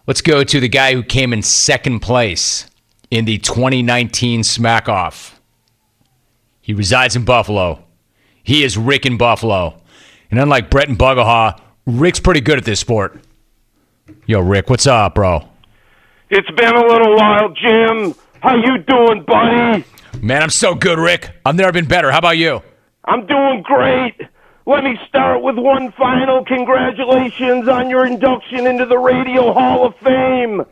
Let's go to the guy who came in second place in the 2019 Smack-Off. He resides in Buffalo. He is Rick in Buffalo. And unlike Brett and Bugahaw, Rick's pretty good at this sport. Yo, Rick, what's up, bro? It's been a little while, Jim. How you doing, buddy? Man, I'm so good, Rick. I've never been better. How about you? I'm doing great. Let me start with one final congratulations on your induction into the Radio Hall of Fame.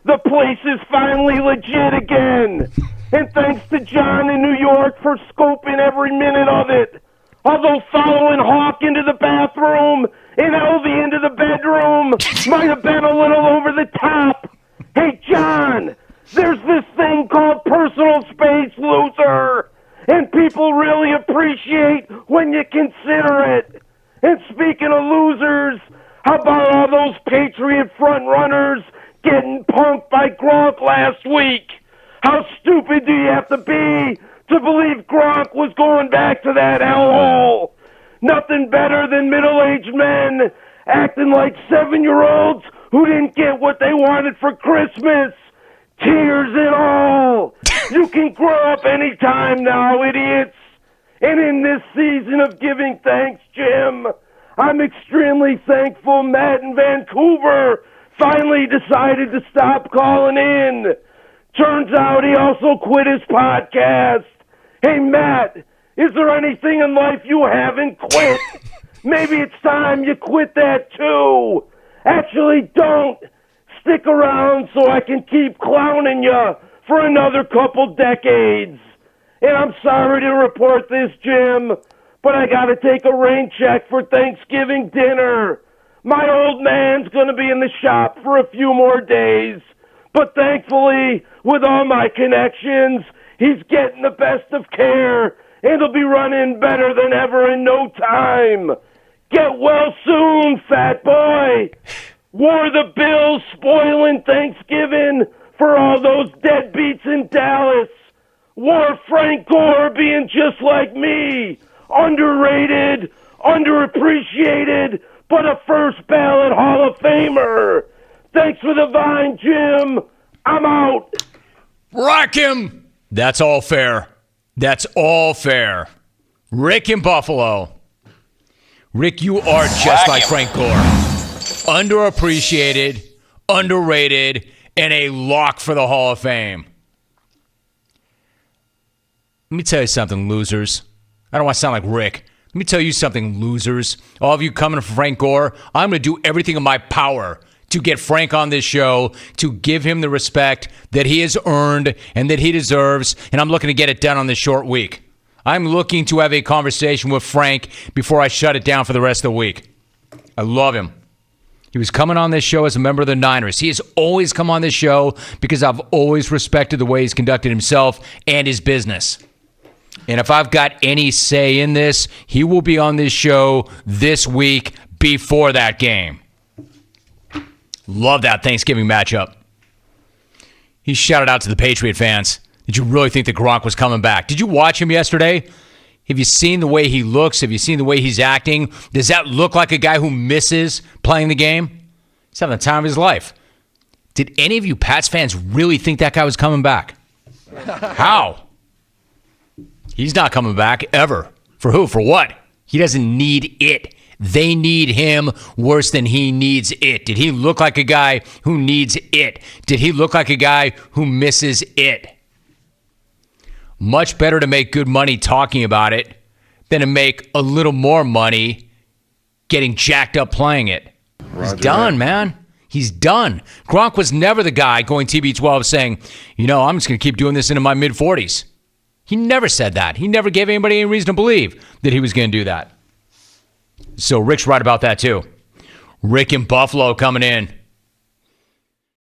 The place is finally legit again. And thanks to John in New York for scoping every minute of it. Although following Hawk into the bathroom and Elvie into the bedroom might have been a little over the top. Hey, John, there's this thing called personal space, loser. And people really appreciate when you consider it. And speaking of losers, how about all those Patriot front runners getting punked by Gronk last week? How stupid do you have to be to believe Gronk was going back to that hellhole? Nothing better than middle-aged men acting like 7-year-olds who didn't get what they wanted for Christmas. Tears and all. You can grow up anytime now, idiots. And in this season of giving thanks, Jim, I'm extremely thankful Matt in Vancouver finally decided to stop calling in. Turns out he also quit his podcast. Hey, Matt, is there anything in life you haven't quit? Maybe it's time you quit that too. Actually, don't. Stick around so I can keep clowning you for another couple decades. And I'm sorry to report this, Jim, but I gotta take a rain check for Thanksgiving dinner. My old man's gonna be in the shop for a few more days, but thankfully, with all my connections, he's getting the best of care, and he'll be running better than ever in no time. Get well soon, fat boy. Wore the Bills spoiling Thanksgiving for all those deadbeats in Dallas. Wore Frank Gore being just like me. Underrated, underappreciated, but a first ballot Hall of Famer. Thanks for the vine, Jim. I'm out. Rock him. That's all fair. That's all fair. Rick in Buffalo. Rick, you are just like Frank Gore. Underappreciated, underrated, and a lock for the Hall of Fame. Let me tell you something, losers. I don't want to sound like Rick. Let me tell you something, losers. All of you coming for Frank Gore, I'm going to do everything in my power to get Frank on this show, to give him the respect that he has earned and that he deserves, and I'm looking to get it done on this short week. I'm looking to have a conversation with Frank before I shut it down for the rest of the week. I love him. He was coming on this show as a member of the Niners. He has always come on this show because I've always respected the way he's conducted himself and his business. And if I've got any say in this, he will be on this show this week before that game. Love that Thanksgiving matchup. He shouted out to the Patriot fans. Did you really think that Gronk was coming back? Did you watch him yesterday? Have you seen the way he looks? Have you seen the way he's acting? Does that look like a guy who misses playing the game? He's having the time of his life. Did any of you Pats fans really think that guy was coming back? How? He's not coming back ever. For who? For what? He doesn't need it. They need him worse than he needs it. Did he look like a guy who needs it? Did he look like a guy who misses it? Much better to make good money talking about it than to make a little more money getting jacked up playing it. He's done, man. He's done. Gronk was never the guy going TB12 saying, I'm just going to keep doing this into my mid-40s. He never said that. He never gave anybody any reason to believe that he was going to do that. So Rick's right about that, too. Rick in Buffalo coming in.